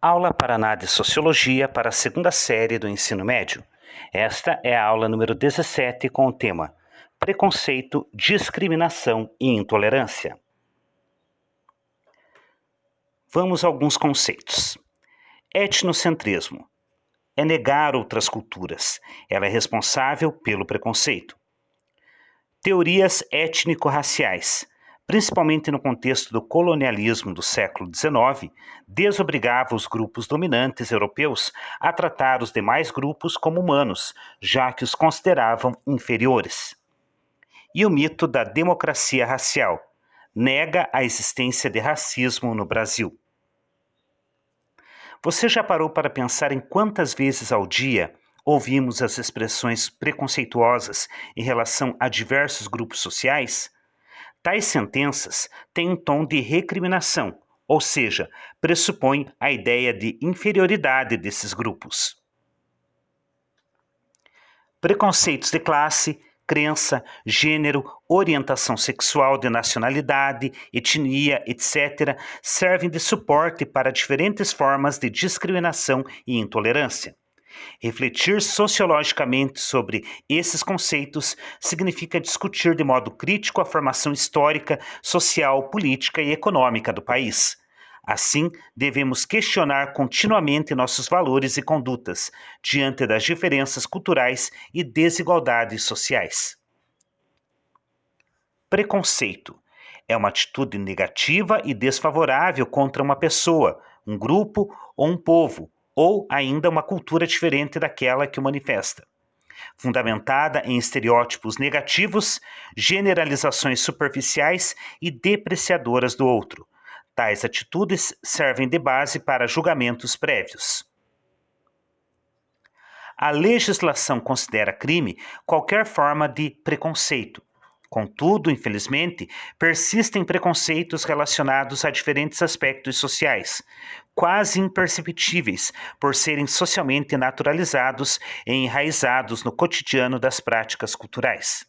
Aula Paraná de Sociologia para a segunda série do ensino médio. Esta é a aula número 17 com o tema Preconceito, Discriminação e Intolerância. Vamos a alguns conceitos. Etnocentrismo é negar outras culturas. Ela é responsável pelo preconceito. Teorias étnico-raciais, principalmente no contexto do colonialismo do século XIX, desobrigava os grupos dominantes europeus a tratar os demais grupos como humanos, já que os consideravam inferiores. E o mito da democracia racial nega a existência de racismo no Brasil. Você já parou para pensar em quantas vezes ao dia ouvimos as expressões preconceituosas em relação a diversos grupos sociais? Tais sentenças têm um tom de recriminação, ou seja, pressupõem a ideia de inferioridade desses grupos. Preconceitos de classe, crença, gênero, orientação sexual, de nacionalidade, etnia, etc., servem de suporte para diferentes formas de discriminação e intolerância. Refletir sociologicamente sobre esses conceitos significa discutir de modo crítico a formação histórica, social, política e econômica do país. Assim, devemos questionar continuamente nossos valores e condutas diante das diferenças culturais e desigualdades sociais. Preconceito é uma atitude negativa e desfavorável contra uma pessoa, um grupo ou um povo, ou ainda uma cultura diferente daquela que o manifesta. Fundamentada em estereótipos negativos, generalizações superficiais e depreciadoras do outro. Tais atitudes servem de base para julgamentos prévios. A legislação considera crime qualquer forma de preconceito. Contudo, infelizmente, persistem preconceitos relacionados a diferentes aspectos sociais, quase imperceptíveis por serem socialmente naturalizados e enraizados no cotidiano das práticas culturais.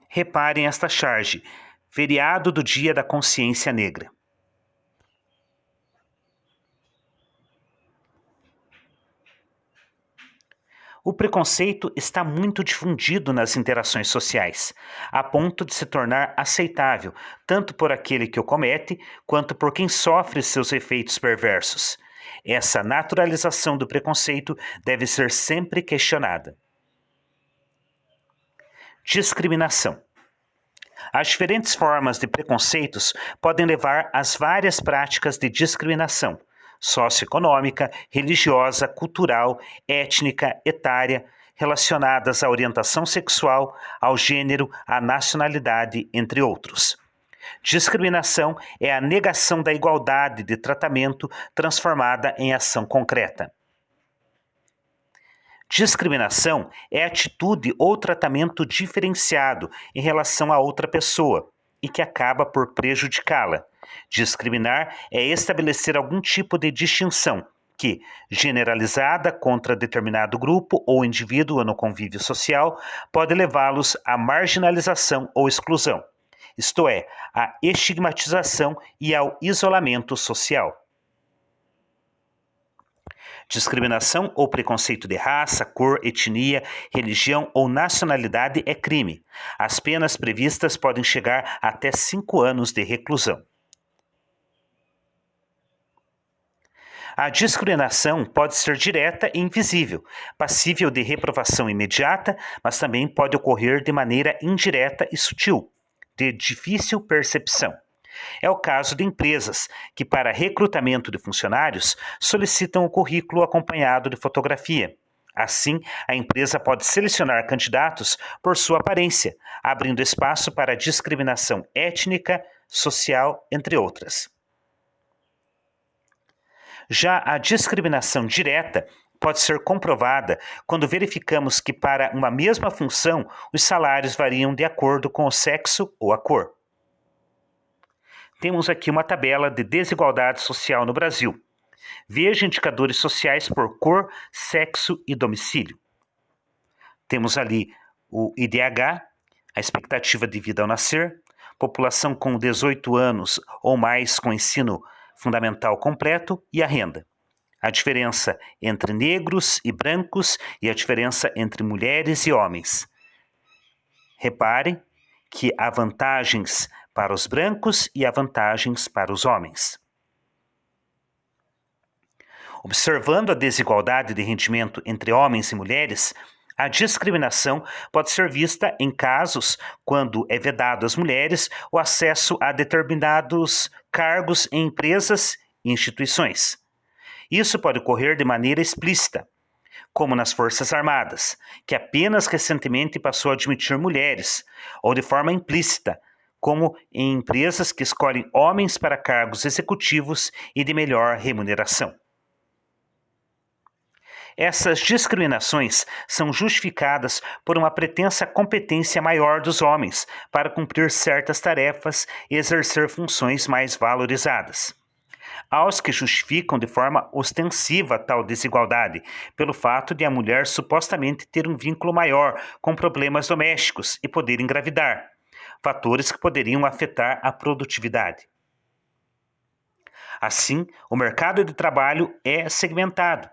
Reparem esta charge: feriado do Dia da Consciência Negra. O preconceito está muito difundido nas interações sociais, a ponto de se tornar aceitável, tanto por aquele que o comete, quanto por quem sofre seus efeitos perversos. Essa naturalização do preconceito deve ser sempre questionada. Discriminação. As diferentes formas de preconceitos podem levar às várias práticas de discriminação socioeconômica, religiosa, cultural, étnica, etária, relacionadas à orientação sexual, ao gênero, à nacionalidade, entre outros. Discriminação é a negação da igualdade de tratamento transformada em ação concreta. Discriminação é atitude ou tratamento diferenciado em relação a outra pessoa e que acaba por prejudicá-la. Discriminar é estabelecer algum tipo de distinção que, generalizada contra determinado grupo ou indivíduo no convívio social, pode levá-los à marginalização ou exclusão, isto é, à estigmatização e ao isolamento social. Discriminação ou preconceito de raça, cor, etnia, religião ou nacionalidade é crime. As penas previstas podem chegar até 5 anos de reclusão. A discriminação pode ser direta e invisível, passível de reprovação imediata, mas também pode ocorrer de maneira indireta e sutil, de difícil percepção. É o caso de empresas que, para recrutamento de funcionários, solicitam o currículo acompanhado de fotografia. Assim, a empresa pode selecionar candidatos por sua aparência, abrindo espaço para discriminação étnica, social, entre outras. Já a discriminação direta pode ser comprovada quando verificamos que, para uma mesma função, os salários variam de acordo com o sexo ou a cor. Temos aqui uma tabela de desigualdade social no Brasil. Veja indicadores sociais por cor, sexo e domicílio. Temos ali o IDH, a expectativa de vida ao nascer, população com 18 anos ou mais com ensino fundamental completo e a renda. A diferença entre negros e brancos e a diferença entre mulheres e homens. Repare que há vantagens para os brancos e há vantagens para os homens. Observando a desigualdade de rendimento entre homens e mulheres, a discriminação pode ser vista em casos quando é vedado às mulheres o acesso a determinados cargos em empresas e instituições. Isso pode ocorrer de maneira explícita, como nas Forças Armadas, que apenas recentemente passou a admitir mulheres, ou de forma implícita, como em empresas que escolhem homens para cargos executivos e de melhor remuneração. Essas discriminações são justificadas por uma pretensa competência maior dos homens para cumprir certas tarefas e exercer funções mais valorizadas. Aos que justificam de forma ostensiva tal desigualdade, pelo fato de a mulher supostamente ter um vínculo maior com problemas domésticos e poder engravidar, fatores que poderiam afetar a produtividade. Assim, o mercado de trabalho é segmentado,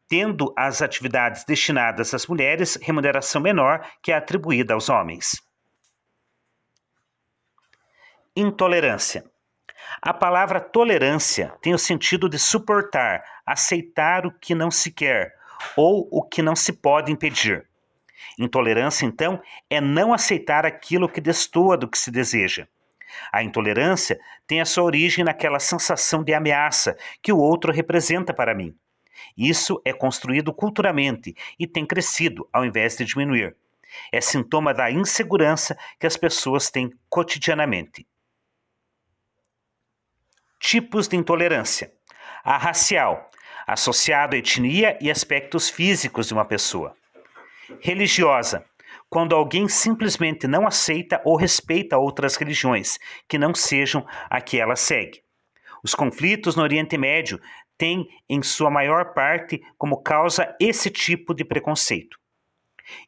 tendo as atividades destinadas às mulheres remuneração menor que a atribuída aos homens. Intolerância. A palavra tolerância tem o sentido de suportar, aceitar o que não se quer ou o que não se pode impedir. Intolerância, então, é não aceitar aquilo que destoa do que se deseja. A intolerância tem a sua origem naquela sensação de ameaça que o outro representa para mim. Isso é construído culturalmente e tem crescido ao invés de diminuir. É sintoma da insegurança que as pessoas têm cotidianamente. Tipos de intolerância. A racial, associado à etnia e aspectos físicos de uma pessoa. Religiosa, quando alguém simplesmente não aceita ou respeita outras religiões que não sejam a que ela segue. Os conflitos no Oriente Médio têm, em sua maior parte, como causa esse tipo de preconceito.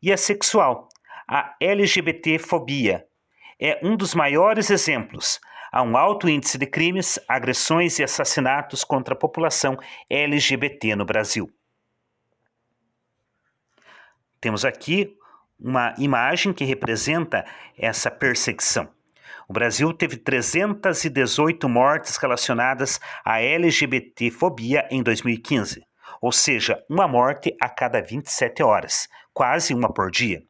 E a sexual, a LGBTfobia, é um dos maiores exemplos. Há um alto índice de crimes, agressões e assassinatos contra a população LGBT no Brasil. Temos aqui uma imagem que representa essa perseguição. O Brasil teve 318 mortes relacionadas à LGBTfobia em 2015, ou seja, uma morte a cada 27 horas, quase uma por dia.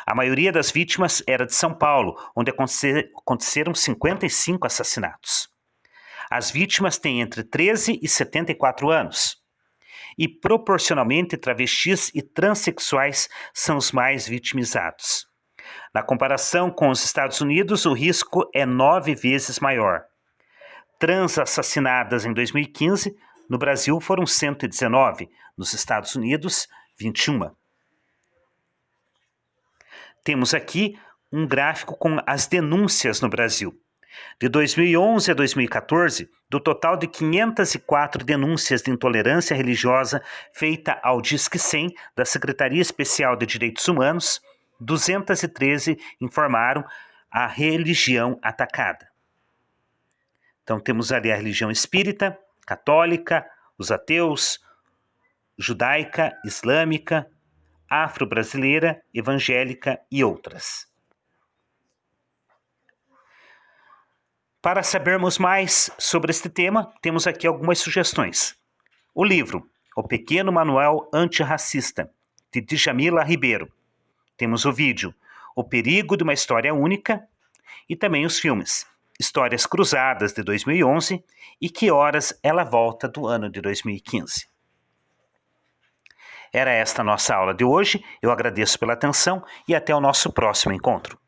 A maioria das vítimas era de São Paulo, onde aconteceram 55 assassinatos. As vítimas têm entre 13 e 74 anos. E, proporcionalmente, travestis e transexuais são os mais vitimizados. Na comparação com os Estados Unidos, o risco é 9 vezes maior. Trans assassinadas em 2015, no Brasil foram 119, nos Estados Unidos, 21. Temos aqui um gráfico com as denúncias no Brasil. De 2011 a 2014, do total de 504 denúncias de intolerância religiosa feita ao Disque 100 da Secretaria Especial de Direitos Humanos, 213 informaram a religião atacada. Então temos ali a religião espírita, católica, os ateus, judaica, islâmica, afro-brasileira, evangélica e outras. Para sabermos mais sobre este tema, temos aqui algumas sugestões. O livro O Pequeno Manual Antirracista, de Djamila Ribeiro. Temos o vídeo O Perigo de uma História Única e também os filmes Histórias Cruzadas, de 2011 e Que Horas Ela Volta, do ano de 2015. Era esta a nossa aula de hoje. Eu agradeço pela atenção e até o nosso próximo encontro.